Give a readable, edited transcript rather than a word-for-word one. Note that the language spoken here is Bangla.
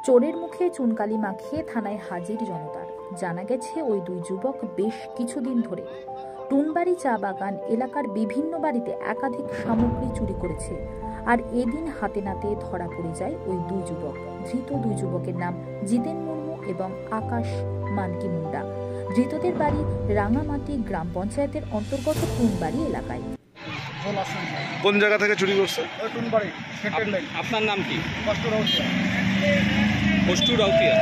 চোরের মুখে চুনকালি মাখিয়ে থানায় হাজির জনতার। জানা গেছে ওই দুই যুবক বেশ কিছুদিন ধরে টুনবাড়ি চা বাগান এলাকার বিভিন্ন বাড়িতে একাধিক সামগ্রী চুরি করেছে। আর এদিন হাতে নাতে ধরা পড়ে যায় ওই দুই যুবক। ধৃত দুই যুবকের নাম জিতেন মুর্মু এবং আকাশ মানকি মুন্ডা। ধৃতদের বাড়ি রাঙামাটি গ্রাম পঞ্চায়েতের অন্তর্গত টুনবাড়ি এলাকায়। কোন জায়গা থেকে চুরি করছে? আপনার নাম কি? কষ্টু রাউতিয়া।